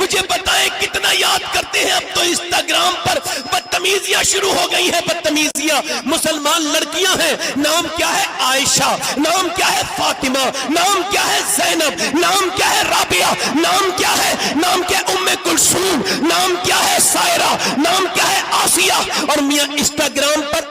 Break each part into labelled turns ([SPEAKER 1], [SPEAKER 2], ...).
[SPEAKER 1] مجھے بتائیں کتنا یاد کرتے ہیں؟ اب تو انسٹاگرام پر بدتمیزیاں شروع ہو گئی ہیں، بدتمیزیاں۔ مسلمان لڑکیاں ہیں، نام کیا ہے؟ عائشہ، نام کیا ہے؟ فاطمہ، نام کیا ہے؟ زینب، نام کیا ہے؟ رابعہ، نام کیا ہے؟ نام کیا ہے؟ ام کلثوم، نام کیا ہے؟ سائرہ، نام کیا ہے؟ آسیہ۔ اور میاں انسٹاگرام پر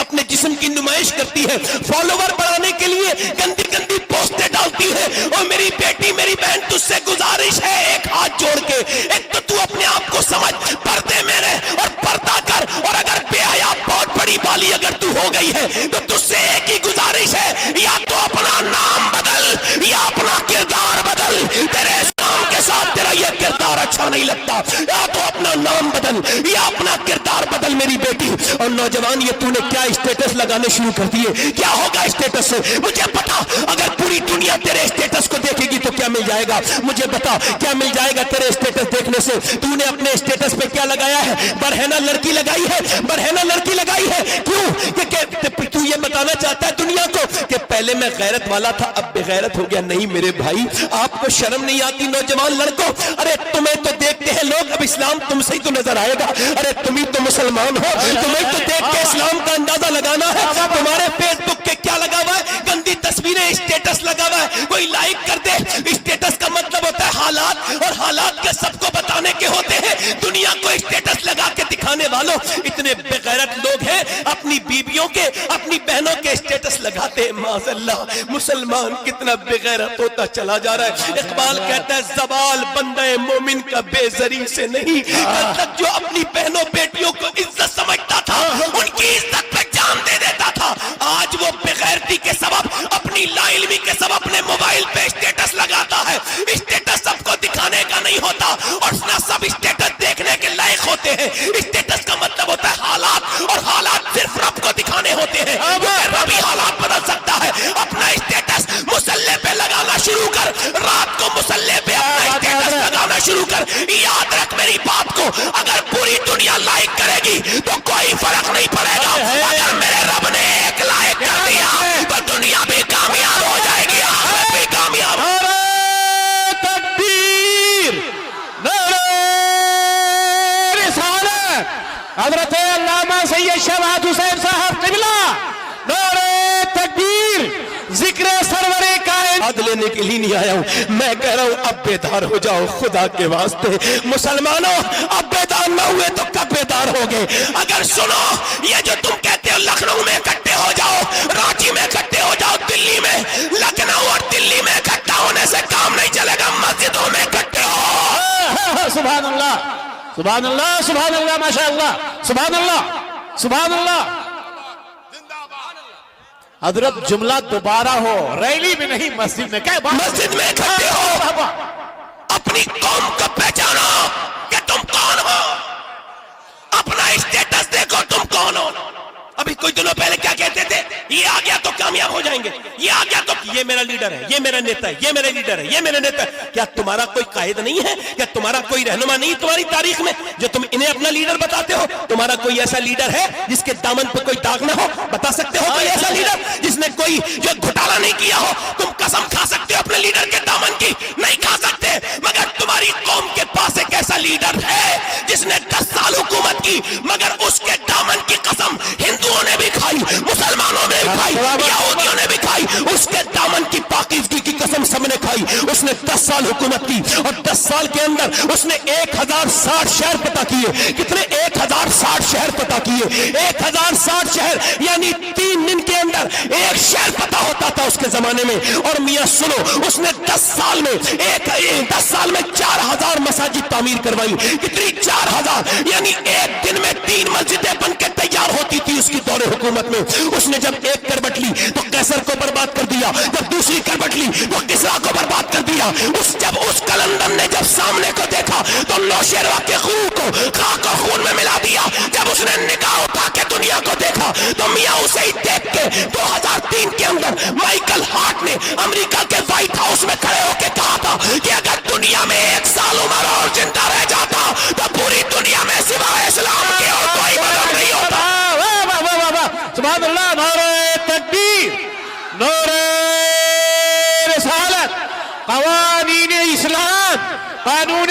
[SPEAKER 1] اپنے جسم کی نمائش کرتی ہے، فالوور بڑھانے کے لیے گندی گندی پوسٹیں ڈالتی ہے۔ اور میری بیٹی، میری بہن، تجھ سے گزارش ہے، ایک ہاتھ جوڑ کے، ایک تو اپنے آپ کو سمجھ، پردے میں رہ اور پردہ کر، اور اگر بے حیا بہت بڑی بالی اگر تو ہو گئی ہے تو تجھ سے ایک ہی گزارش ہے، یا تو اپنا نام بدل یا اپنا کردار بدل۔ تیرے اسلام کے ساتھ تیرا یہ کردار اچھا نہیں لگتا، یا تو اپنا نام بدل یا اپنا کردار بدل میری بیٹی۔ اور نوجوان، یہ تو نے کیا اسٹیٹس لگانے شروع کر دیے؟ کیا ہوگا اسٹیٹس سے؟ مجھے پتا، اگر پوری دنیا تیرے اسٹیٹس کو دیکھے گی تو کیا مل جائے گا؟ مجھے بتا کیا مل جائے گا تیرے اسٹیٹس دیکھنے سے؟ تو نے اپنے اسٹیٹس پہ کیا لگایا ہے؟ برہنہ لڑکی لگائی ہے، برہنہ لڑکی لگائی ہے۔ کیوں؟ کہ تو یہ بتانا چاہتا ہے دنیا کو کہ پہلے میں غیرت والا تھا، اب بے غیرت ہو گیا؟ نہیں میرے بھائی، آپ کو شرم نہیں آتی نوجوان لڑکوں؟ ارے تمہیں تو دیکھتے ہیں لوگ، اب اسلام تم سے ہی تو نظر آئے گا۔ ارے تم ہی تو مسلمان ہو، تمہیں تو دیکھ کے اسلام کا اندازہ لگانا ہے۔ تمہارے فیس بک کے کیا لگا ہوا ہے؟ گندی تصویریں، اسٹیٹس لگا ہوا ہے، کوئی لائک کر دے۔ اسٹیٹس کا مطلب ہوتا ہے حالات، اور حالات کے سب کو بتانے کے ہوتے ہیں۔ دنیا کو اسٹیٹس لگا کے دکھانے والوں اتنے بے غیرت لوگ ہیں، اپنی بیویوں کے، اپنی بہنوں کے اسٹیٹس لگاتے ہیں۔ معاذ اللہ، مسلمان کتنا بے غیرت ہوتا چلا جا رہا ہے۔ اقبال کہتا ہے زوال بندہ مومن کا بے زری سے نہیں، کل تک جو اپنی بہنوں بیٹیوں کو عزت سمجھتا تھا ان کی عزت پہ جان دے دیتا تھا، آج وہ بے غیرتی کے سبب، اپنی لا علمی کے سبب اپنے موبائل پہ اسٹیٹس لگاتا ہے۔ اسٹیٹس سب کو دکھانے کا نہیں ہوتا، اور نہ سب اسٹیٹس دیکھنے کے لائق ہوتے ہیں۔ اسٹیٹس کا مطلب ہوتا ہے حالات، اور حالات صرف رب کو دکھانے ہوتے ہیں، رب ہی حالات بدل سکتا ہے۔ اپنا اسٹیٹس مسلح پہ لگانا شروع کر، رات کو مسلح پہ اپنا اسٹیٹس لگانا شروع کر۔ یاد رکھ میری بات کو، اگر پوری دنیا لائک کرے گی تو کوئی فرق نہیں پڑے گا، اگر میرے رب نے ایک لائک کر دیا تو دنیا بھی کامیاب ہو جائے گی، آخرت بھی کامیاب۔
[SPEAKER 2] نعرہ تکبیر، نعرہ رسالت، حضرت علامہ سید شہباز حسین صاحب قبلہ، نعرہ تکبیر، ذکر سرور کائنات لینے کے لیے نہیں آیا ہوں، میں کہہ رہا ہوں اب بیدار ہو جاؤ خدا کے واسطے۔ مسلمانوں، اب بیدار نہ ہوئے تو کب بیدار ہوگے؟ اگر سنو، یہ جو تم کہتے ہو لکھنؤ میں اکٹھے ہو جاؤ، رانچی میں اکٹھے ہو جاؤ، دلی میں، لکھنؤ اور دلی میں اکٹھا ہونے سے کام نہیں چلے گا، مسجدوں میں اکٹھے ہو۔ سبحان اللہ، سبحان اللہ، سبحان اللہ، ماشاء اللہ، سبحان اللہ، سبحان اللہ۔ حضرت جملہ دوبارہ ہو، ریلی میں نہیں، مسجد میں۔ کیا بات؟
[SPEAKER 1] مسجد میں اکٹھے ہو، اپنی قوم کو پہچانو کہ تم کون ہو، اپنا اسٹیٹس دیکھو تم کون ہو۔ ابھی کچھ دنوں پہلے کیا کہتے تھے؟ یہ آ گیا تو کامیاب ہو جائیں گے، یہ آ گیا تو یہ میرا لیڈر ہے، یہ میرا نیتا ہے، یہ میرا لیڈر ہے، یہ میرا نیتا ہے۔ کیا تمہارا کوئی قائد نہیں ہے؟ کیا تمہارا کوئی رہنما نہیں تمہاری تاریخ میں جو تم انہیں اپنا لیڈر بتاتے ہو؟ تمہارا کوئی ایسا لیڈر ہے جس کے دامن پہ کوئی داغ نہ ہو؟ بتا سکتے ہو کوئی ایسا لیڈر جس نے کوئی جو گھوٹالا نہیں کیا ہو؟ تم قسم کھا سکتے ہو اپنے لیڈر کے دامن کی؟ نہیں کھا سکتے، مگر تمہاری قوم کے پاس ایک ایسا لیڈر ہے جس نے 10 سال حکومت کی، مگر اس کے دامن کی قسم ہندوؤں نے بھی کھائی، مسلمانوں نے بھی کھائی، یہودیوں نے بھی کھائی، اس کے دامن کی پاکیزگی کی قسم سب نے کھائی۔ اس نے 10 سال حکومت کی، اور 10 سال کے اندر اس نے 1060 شہر پتہ کیے۔ کتنے؟ 1060 شہر پتہ کیے۔ 1060 شہر، یعنی 3 دن کے اندر ایک شہر پتہ ہوتا تھا اس کے زمانے میں۔ اور میاں سنو، اس نے 10 سال میں 4000 مساجد تعمیر کروائی۔ کتنی؟ 4000، یعنی ایک دن میں 3 مسجدیں بن کے تیار ہوتی تھی اس کی دور حکومت میں۔ اس نے جب ایک کربٹ لی تو قیصر کو برباد کر دیا، جب دوسری کربٹ لی تو کسریٰ کو برباد کر دیا۔ جب اس کلندر نے جب سامنے کو دیکھا تو نوشیروان کے خون کو خاک اور خون میں ملا دیا۔ جب اس نے نگاہ اٹھا کے دنیا کو دیکھا تو میاں اسے ہی دیکھ کے 2003 کے اندر مائیکل ہارٹ نے امریکہ کے وائٹ ہاؤس میں کھڑے ہو کے کہا تھا کہ اگر دنیا میں 1 سال عمر اور زندہ رہ جاتا تو پوری دنیا میں سوائے اسلام کے اور کوئی مذہب نہیں ہوتا۔
[SPEAKER 2] سبحان اللہ، نعرہ تکبیر، نعرہ رسالت، قوانین اسلام، قانون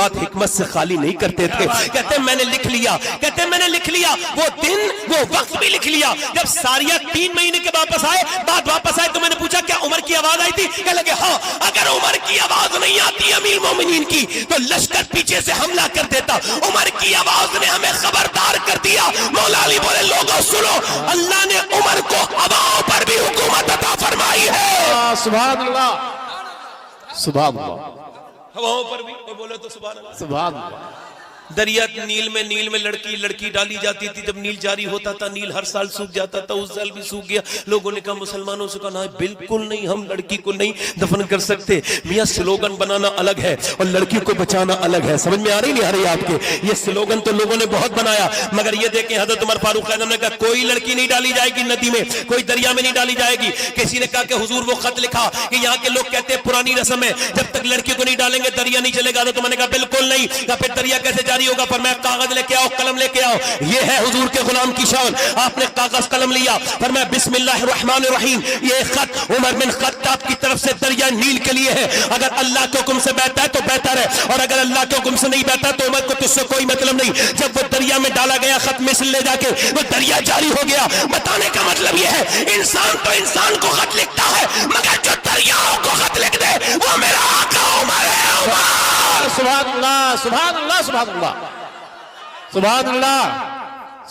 [SPEAKER 1] بات حکمت سے خالی نہیں کرتے تھے. کہتے میں نے لکھ لیا, کہتے میں نے لکھ لیا وہ دن وہ وقت بھی لکھ لیا. جب ساریہ 3 مہینے کے واپس آئے تو میں نے پوچھا کیا عمر کی آواز آئی تھی؟ کہنے لگے ہاں. اگر عمر کی آواز نہیں آتی امیر مومنین کی تو لشکر پیچھے سے حملہ کر دیتا. عمر کی آواز نے ہمیں خبردار کر دیا. مولا علی بولے لوگوں سنو, اللہ نے عمر کو ہواؤں پر بھی حکومت عطا فرمائی ہے.
[SPEAKER 2] سبحان اللہ, سبحان اللہ,
[SPEAKER 1] ہواؤں پر بھی. بولے تو سبحان اللہ.
[SPEAKER 2] سبحان اللہ.
[SPEAKER 1] دریا نیل میں لڑکی ڈالی جاتی تھی. جب نیل جاری ہوتا تھا نیل ہر سال سوکھ جاتا تھا. اس سال بھی سوکھ گیا. لوگوں نے کہا مسلمانوں سے کہا بالکل نہیں, ہم لڑکی کو نہیں دفن کر سکتے. میاں سلوگن بنانا الگ ہے اور لڑکی کو بچانا الگ ہے. سمجھ میں آ رہی نہیں آ رہی آپ کے؟ یہ سلوگن تو لوگوں نے بہت بنایا, مگر یہ دیکھیں حضرت عمر فاروق اعظم نے کہا کوئی لڑکی نہیں ڈالی جائے گی ندی میں, کوئی دریا میں نہیں ڈالی جائے گی. کسی نے کہا کہ حضور وہ خط لکھا کہ یہاں کے لوگ کہتے ہیں پرانی رسم ہے, جب تک لڑکی کو نہیں ڈالیں گے دریا نہیں چلے گا. تو میں نے کہا بالکل نہیں. کہا پھر دریا کیسے جاری ہوگا؟ فرمایا کاغذ لے کے آؤ, قلم لے کے آؤ. یہ ہے حضور کے غلام کی شان. آپ نے کاغذ قلم لیا, فرمایا بسم اللہ الرحمن الرحیم. یہ خط عمر بن خطاب کی طرف سے دریا نیل کے لیے ہے. اگر اللہ کے حکم سے بہتا ہے تو بہتر ہے, اور اگر اللہ کے حکم سے نہیں بہتا تو عمر کو تجھ سے کوئی مطلب نہیں. جب وہ دریا میں ڈالا گیا خط مصر لے جا کے وہ دریا جاری ہو گیا. بتانے کا مطلب یہ ہے انسان تو انسان کو خط لکھتا ہے, مگر جو دریاؤں کو خط لکھ دے وہ میرا آقا عمر ہے. عمر
[SPEAKER 2] سبحان اللہ, سبحان اللہ, سبحان اللہ, سبحان اللہ,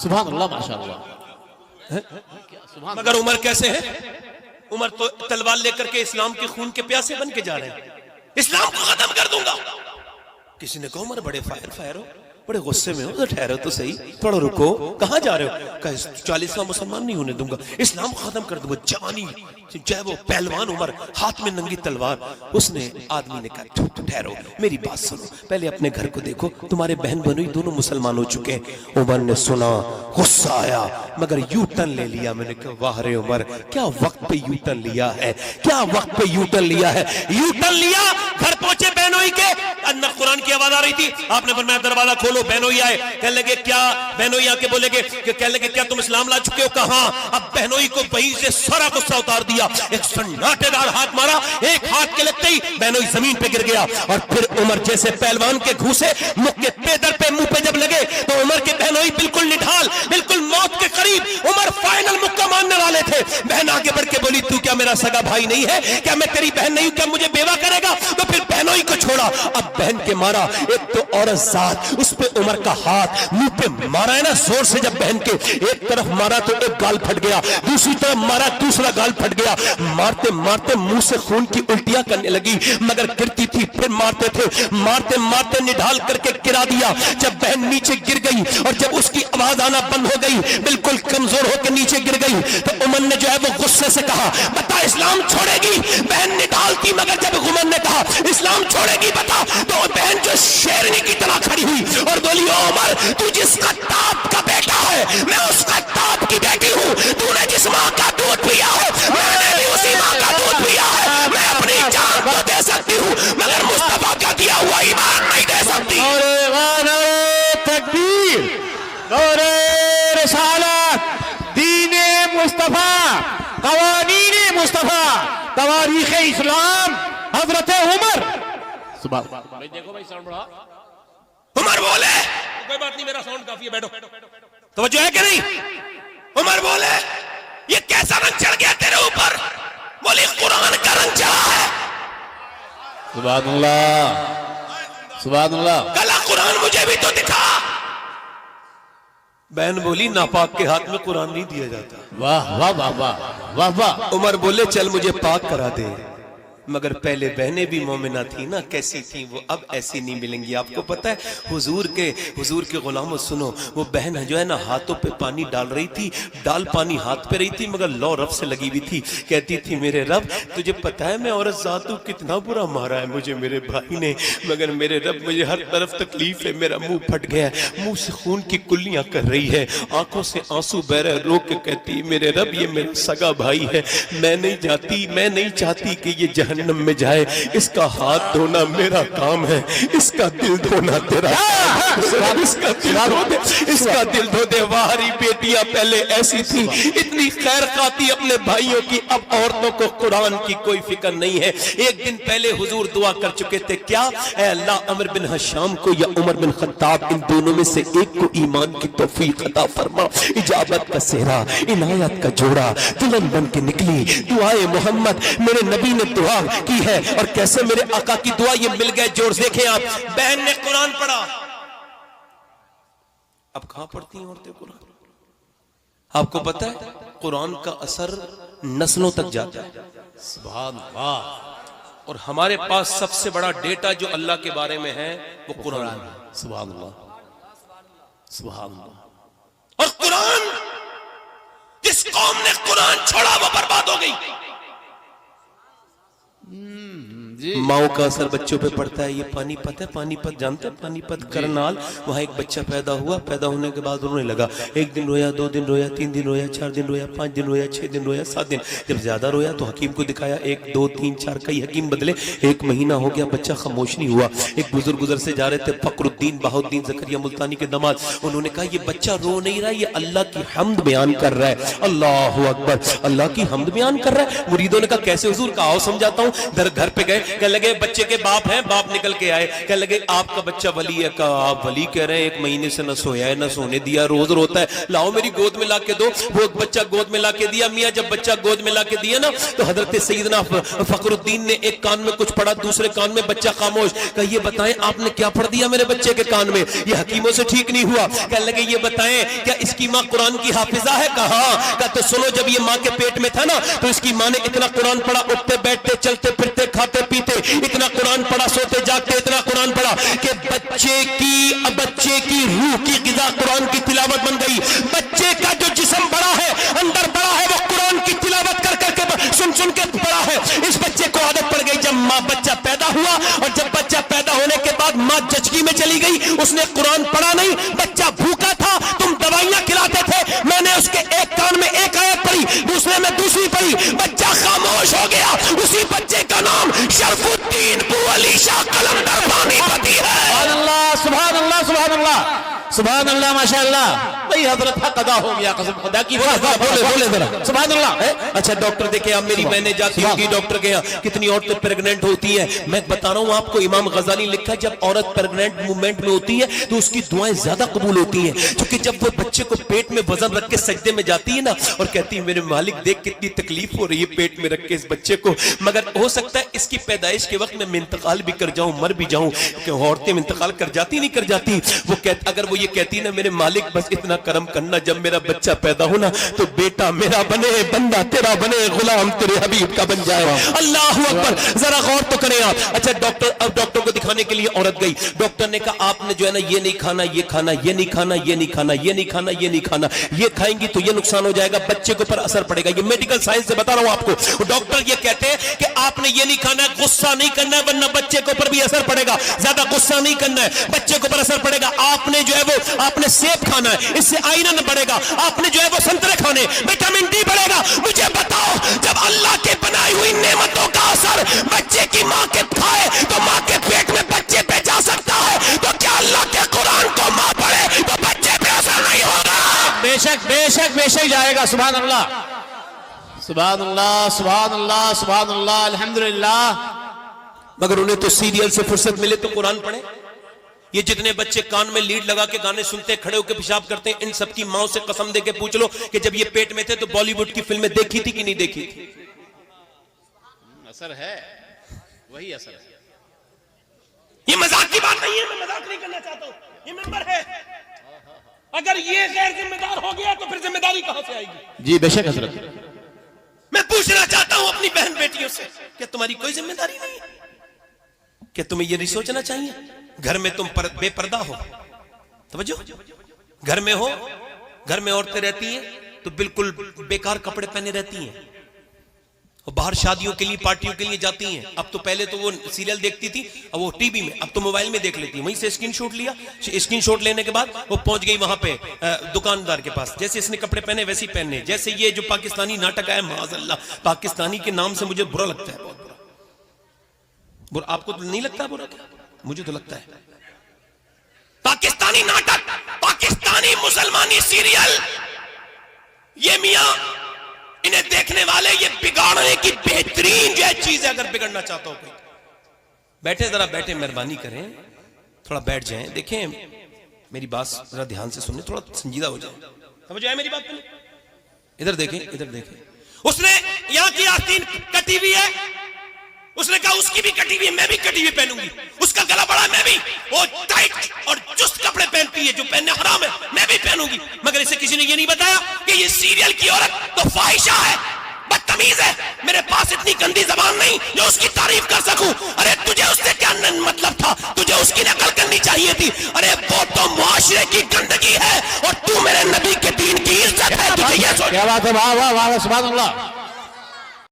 [SPEAKER 2] سبحان اللہ, ماشاء اللہ.
[SPEAKER 1] مگر عمر کیسے ہیں؟ عمر تو تلوار لے کر کے اسلام کے خون کے پیاسے بن کے جا رہے ہیں. اسلام کو ختم کر دوں گا. کسی نے کہا عمر بڑے فائر ہو, بڑے غصے میں ہو, تو ٹھہرو تو صحیح, تھوڑا رکو, کہاں جا رہے ہو؟ کہا 40واں مسلمان نہیں ہونے دوں گا, اسلام کو ختم کر دوں گا. جوانی جائے وہ پہلوان عمر, ہاتھ میں ننگی تلوار. اس نے آدمی نے کہا ٹھہرو, میری بات سنو, پہلے اپنے گھر کو دیکھو, تمہارے بہن بنوئی دونوں مسلمان ہو چکے ہیں. عمر نے سنا, غصہ آیا, مگر یو ٹرن لے لیا. میں نے کہا واہ رے عمر, کیا وقت پہ یو ٹرن لیا ہے, کیا وقت پہ یو ٹرن لیا ہے. یو ٹرن لیا, گھر پہنچے بہنوئی کے, اندر قرآن کی آواز آ رہی تھی. آپ نے فرمایا دروازہ کھولو. بہنوئی آئے, کہنے لگے کیا, بہنوئی آ کے بولے گے کہ کہنے لگے کیا تم اسلام لا چکے ہو؟ کہاں. اب بہنوئی کو وہیں سے سارا غصہ اتار دیا, ایک سناٹے دار ہاتھ مارا, ایک ہاتھ کے لگتے ہی بہنوئی زمین پہ گر گیا. اور پھر عمر جیسے پہلوان کے گھوسے مکھ کے پیدر پہ منہ پہ جب لگے تو عمر کے بہنوئی بالکل نڈھال, بالکل موت کے قریب. عمر فائنل مکہ ماننے والے تھے. بہن آگے بڑھ کے بولی تو کیا میرا سگا بھائی نہیں ہے, کیا میں تیری بہن نہیں ہوں, کیا مجھے بیوہ کرے گا؟ تو پھر بہنوئی کو چھوڑا. اب بہن کے مارا, ایک تو عورت ذات, اس پہ عمر کا ہاتھ منہ پہ مارا ہے نا زور سے. جب بہن کے ایک طرف مارا تو ایک گال پھٹ گیا, دوسری طرف مارا دوسرا گال پھٹ گیا. مارتے مارتے منہ سے خون کی الٹیاں کرنے لگی, مگر گرتی تھی, پھر مارتے تھے, مارتے مارتے نڈھال کر کے گرا دیا. جب بہن نیچے گر گئی اور جب اس کی آواز آنا بند ہو گئی, بالکل کمزور ہو کے نیچے گر گئی, تو عمر نے جو ہے وہ غصے سے کہا بتا اسلام چھوڑے گی؟ بہن نڈھال تھی, مگر جب عمر نے کہا اسلام چھوڑے گی بتا, تو بہن جو شیرنی کی طرح کھڑی ہوئی اور بولی او عمر, تو جس خطاب کا بیٹا ہے میں اس خطاب کی بیٹی ہوں. تو نے جس ماں کا دودھ پیا ہے میں نے بھی اسی ماں کا دودھ پیا ہے. میں اپنی جان کو دے سکتی ہوں مگر مصطفیٰ کا دیا ہوا ایمان نہیں دے سکتی.
[SPEAKER 2] تکبیر, دور رسالت, دین مصطفیٰ, قوانین مصطفیٰ, تواریخ اسلام, حضرت عمر. دیکھو بھائی ساؤنڈ بڑھا.
[SPEAKER 1] عمر بولے کوئی بات نہیں, میرا ساؤنڈ کافی ہے, بیٹھو. توجہ ہے کہ نہیں؟ عمر بولے یہ کیسا رنگ چڑھ گیا تیرے اوپر؟ بولی قرآن کا رنگ چڑھا ہے.
[SPEAKER 2] سبحان اللہ, سبحان اللہ.
[SPEAKER 1] کلا قرآن مجھے بھی تو دکھا. بہن بولی ناپاک کے ہاتھ میں قرآن نہیں دیا جاتا.
[SPEAKER 2] واہ واہ واہ واہ واہ واہ.
[SPEAKER 1] عمر بولے چل مجھے پاک کرا دے, مگر پہلے بہنیں بھی مومنہ تھی نا, کیسی تھیں وہ, اب ایسی نہیں ملیں گی. آپ کو پتہ ہے حضور کے غلاموں سنو, وہ بہن جو ہے نا ہاتھوں پہ پانی ڈال رہی تھی, ڈال پانی ہاتھ پہ رہی تھی مگر لو رب سے لگی ہوئی تھی. کہتی تھی میرے رب تجھے پتہ ہے میں عورت ذات ہوں, کتنا برا مارا ہے مجھے میرے بھائی نے, مگر میرے رب مجھے ہر طرف تکلیف ہے, میرا منہ پھٹ گیا, منہ سے خون کی کلیاں کر رہی ہے, آنکھوں سے آنسو بہ رہے, رو کے کہتی میرے رب یہ میرا سگا بھائی ہے, میں نہیں چاہتی کہ یہ جہنم میں جائے, اس کا ہاتھ دھونا میرا کام ہے, اس کا دل دھونا تیرا کام ہے. اس کا دل دھو دے. ہماری بیٹیاں پہلے ایسی تھی, اتنی خیر خواتی اپنے بھائیوں کی, اب عورتوں کو قرآن کی کوئی فکر نہیں ہے. ایک دن پہلے حضور دعا کر چکے تھے, کیا اے اللہ عمر بن حشام کو یا عمر بن خطاب, ان دونوں میں سے ایک کو ایمان کی توفیق عطا فرما. اجابت کا سہرا, عنایت کا جوڑا دلہن بن کے نکلی. دعائے محمد میرے نبی نے دعا کی ہے, اور کیسے میرے آقا کی دعا یہ مل گئے جوڑ. دیکھیں آپ, بہن نے قرآن پڑھا, اب کہاں پڑھتی ہیں عورتیں قرآن؟ آپ کو پتہ ہے قرآن کا اثر نسلوں تک جاتا ہے.
[SPEAKER 2] سبحان اللہ.
[SPEAKER 1] اور ہمارے پاس سب سے بڑا ڈیٹا جو اللہ کے بارے میں ہے وہ قرآن ہے.
[SPEAKER 2] سبحان اللہ, سبحان اللہ.
[SPEAKER 1] اور قرآن, جس قوم نے قرآن چھوڑا وہ برباد ہو گئی. ماؤں کا اثر بچوں پہ پڑتا ہے. یہ پانی پت ہے, پانی پت جانتے ہیں, پانی پت کرنال, وہاں ایک بچہ پیدا ہوا. پیدا ہونے کے بعد رونے لگا. ایک دن رویا, 2 دن رویا, 3 دن رویا, 4 دن رویا, 5 دن رویا, 6 دن رویا, 7 دن. جب زیادہ رویا تو حکیم کو دکھایا. 1 2 3 4 کئی حکیم بدلے. 1 مہینہ ہو گیا, بچہ خاموش نہیں ہوا. ایک بزرگ گزر سے جا رہے تھے, فخر الدین بہاؤالدین زکریا ملتانی کے داماد. انہوں نے کہا یہ بچہ رو نہیں رہا, یہ اللہ کی حمد بیان کر رہا ہے. اللہ اکبر, اللہ کی حمد بیان کر رہا ہے. مریدوں نے کہا کیسے حضور؟ کہا آؤ سمجھاتا ہوں. گھر پہ گئے, کہنے لگے بچے کے باپ ہیں. باپ نکل کے آئے, کہنے لگے آپ کا بچہ ولی ہے. کہا آپ ولی کہہ رہے ہیں, 1 مہینے سے نہ سویا ہے نہ سونے دیا, روز روتا ہے, لاؤ میری گود میں لا کے دو. وہ بچہ گود میں لا کے دیا. میاں جب بچہ گود میں لا کے دیا نا, تو حضرت سیدنا فخر الدین نے ایک کان میں کچھ پڑھا, دوسرے کان میں بچہ خاموش. کہا یہ بتائیں آپ نے کیا پڑھ دیا میرے بچے کے کان میں؟ یہ حکیموں سے ٹھیک نہیں ہوا. کہنے لگے یہ بتائیں کیا اس کی ماں قرآن کی حافظہ ہے؟ کہا. کہا تو سنو, جب یہ ماں کے پیٹ میں تھا نا تو اس کی ماں نے اتنا قرآن پڑھا, اٹھتے بیٹھتے چلتے پھرتے کھاتے پیتے اتنا قرآن پڑھا, سوتے جاگتے اتنا قرآن پڑھا کہ بچے کی روح کی غذا قرآن کی تلاوت بن گئی. بچے کا جو جسم بڑا ہے, اندر بڑا ہے, وہ قرآن کی تلاوت کر کر کے سن کے بڑا ہے. اس بچے کو عادت پڑ گئی. جب بچہ پیدا ہوا, اور جب بچہ پیدا ہونے کے بعد ماں جچگی میں چلی گئی, اس نے قرآن پڑھا نہیں. بچہ بھوکا تھا, تم دوائیاں کھلاتے تھے, میں نے اس کے ایک کان میں ایک آیت پڑھی, دوسرے میں دوسری پڑھی. بچہ خاموش ہو گیا. اسی بچے کا نام شرف الدین بو علی شاہ قلندر پانی پتی ہے.
[SPEAKER 2] سبحان اللہ, سبحان اللہ, سبحان اللہ, سبحان اللہ, ماشاءاللہ. بھئی حضرت حق ادا ہو گیا, قسم خدا کی.
[SPEAKER 1] بولے ذرا,
[SPEAKER 2] سبحان اللہ.
[SPEAKER 1] اچھا ڈاکٹر دیکھیں آپ, میری میں نے جاتی ہوں کہ ڈاکٹر گیا, کتنی عورتیں پریگننٹ ہوتی ہیں. میں بتا رہا ہوں آپ کو, امام غزالی لکھا ہے جب عورت پریگننٹ مومنٹ میں ہوتی ہے تو اس کی دعائیں زیادہ قبول ہوتی ہیں. کیونکہ جب وہ بچے کو پیٹ میں وزن رکھ کے سجدے میں جاتی ہے نا, اور کہتی ہے میرے مالک دیکھ کتنی تکلیف ہو رہی ہے پیٹ میں رکھ کے اس بچے کو, مگر ہو سکتا ہے اس کی پیدائش کے وقت میں انتقال بھی کر جاؤں, مر بھی جاؤں. کہ عورتیں انتقال کر جاتی نہیں کر جاتی, وہ اگر وہ یہ کہتی نا میرے مالک بس اتنا کرم کرنا, جب میرا بچہ پیدا ہونا تو بیٹا میرا بنے, بندہ تیرا بنے, غلام تیرے حبیب کا بن جائے. اللہ اکبر. ذرا غور تو کریں آپ. اچھا ڈاکٹر کو دکھانے کے لیے عورت گئی. ڈاکٹر نے کہا آپ نے جو ہے نا یہ نہیں کھانا, یہ کھانا, یہ نہیں کھانا, یہ نہیں کھانا, یہ نہیں کھانا, یہ نہیں کھانا, یہ کھائیں گی تو یہ نقصان ہو جائے گا, بچے کے اوپر اثر پڑے گا. یہ میڈیکل سائنس سے بتا رہا ہوں آپ کو. ڈاکٹر یہ کہتے ہیں کہ آپ نے یہ نہیں کھانا ہے, غصہ نہیں کرنا ہے, ورنہ بچے کے اوپر بھی اثر پڑے گا. زیادہ غصہ نہیں کرنا ہے, بچے کے اوپر اثر پڑے گا. آپ نے جو ہے وہ آپ نے سیب کھانا ہے, اس سے آئرن بڑھے گا. آپ نے جو ہے وہ سنترے کھانے, وٹامن ڈی بڑھے گا. مجھے بتاؤ, جب اللہ کے بنائی ہوئی نعمتوں کا اثر بچے کی ماں کے کھائے تو ماں کے پیٹ میں بچے پہ جا سکتا ہے, تو کیا اللہ کے قرآن کو ماں پڑھے تو بچے پہ اثر نہیں ہوگا؟
[SPEAKER 2] بے شک بے شک بے شک جائے گا. سبحان اللہ, سبحان اللہ, سبحان اللہ, سبحان اللہ, الحمدللہ.
[SPEAKER 1] مگر انہیں تو سیریل سے فرصت ملے تو قرآن پڑھے. یہ جتنے بچے کان میں لیڈ لگا کے گانے سنتے, کھڑے ہو کے پیشاب کرتے ہیں, ان سب کی ماں سے قسم دے کے پوچھ لو کہ جب یہ پیٹ میں تھے تو بالی ووڈ کی فلمیں دیکھی تھی کہ نہیں دیکھی تھی؟
[SPEAKER 2] اثر ہے, وہی اثر ہے.
[SPEAKER 1] یہ مذاق کی بات نہیں ہے, میں مذاق نہیں کرنا چاہتا ہوں, یہ ممبر ہے. اگر یہ غیر ذمہ دار ہو گیا تو پھر ذمہ داری کہاں سے آئے گی؟
[SPEAKER 2] جی بے شک حضرت.
[SPEAKER 1] میں پوچھنا چاہتا ہوں اپنی بہن بیٹیوں سے, کہ تمہاری کوئی ذمہ داری نہیں ہے؟ کہ تمہیں یہ نہیں سوچنا چاہیے گھر میں تم بے پردہ ہو؟ توجہ, گھر میں ہو, گھر میں عورتیں رہتی ہیں تو بالکل بیکار کپڑے پہنے رہتی ہیں, اور باہر شادیوں کے لیے پارٹیوں کے لیے جاتی ہیں. اب تو پہلے تو وہ سیریل دیکھتی تھی, اب وہ ٹی وی میں, اب تو موبائل میں دیکھ لیتی ہیں. وہیں سے اسکرین شاٹ لیا, اسکرین شاٹ لینے کے بعد وہ پہنچ گئی وہاں پہ دکاندار کے پاس, جیسے اس نے کپڑے پہنے ویسے ہی پہننے. جیسے یہ جو پاکستانی ناٹک ہے, معاذ اللہ, پاکستانی کے نام سے مجھے برا لگتا ہے, بہت برا. آپ کو تو نہیں لگتا برا؟ کیا مجھے تو لگتا ہے. پاکستانی ناٹک، پاکستانی مسلمانی سیریل، یہ میاں انہیں دیکھنے والے یہ بگاڑنے کی بہترین جو ہے چیز ہے. اگر بگڑنا چاہتا ہو کوئی بیٹھے، ذرا بیٹھے، مہربانی کریں تھوڑا بیٹھ جائیں. دیکھیں میری بات ذرا دھیان سے سنیں، تھوڑا سنجیدہ ہو جائیں. سمجھ آئے میری بات پہ؟ ادھر دیکھیں، ادھر دیکھیں. اس نے یہاں کی آستین کٹی ہوئی ہے، اس نے کہا اس کی بھی کٹی ہوئی ہے، میں بھی کٹی ہوئی پہنوں گی. اس کا گلا بڑا ہے، میں بھی. وہ ٹائٹ اور چست کپڑے پہنتی ہے جو پہننے حرام ہے، میں بھی پہنوں گی. مگر اسے کسی نے یہ نہیں بتایا کہ یہ سیریل کی عورت تو فاحشہ ہے، بدتمیز ہے. میرے پاس اتنی گندی زبان نہیں جو اس کی تعریف کر سکوں. ارے تجھے اس سے کیا مطلب تھا؟ تجھے اس کی نقل کرنی چاہیے تھی. ارے وہ تو معاشرے کی گندگی ہے اور تو میرے نبی کے دین کی عزت ہے. تجھے یہ سوچ.
[SPEAKER 2] کیا بات ہے، واہ واہ واہ، سبحان اللہ.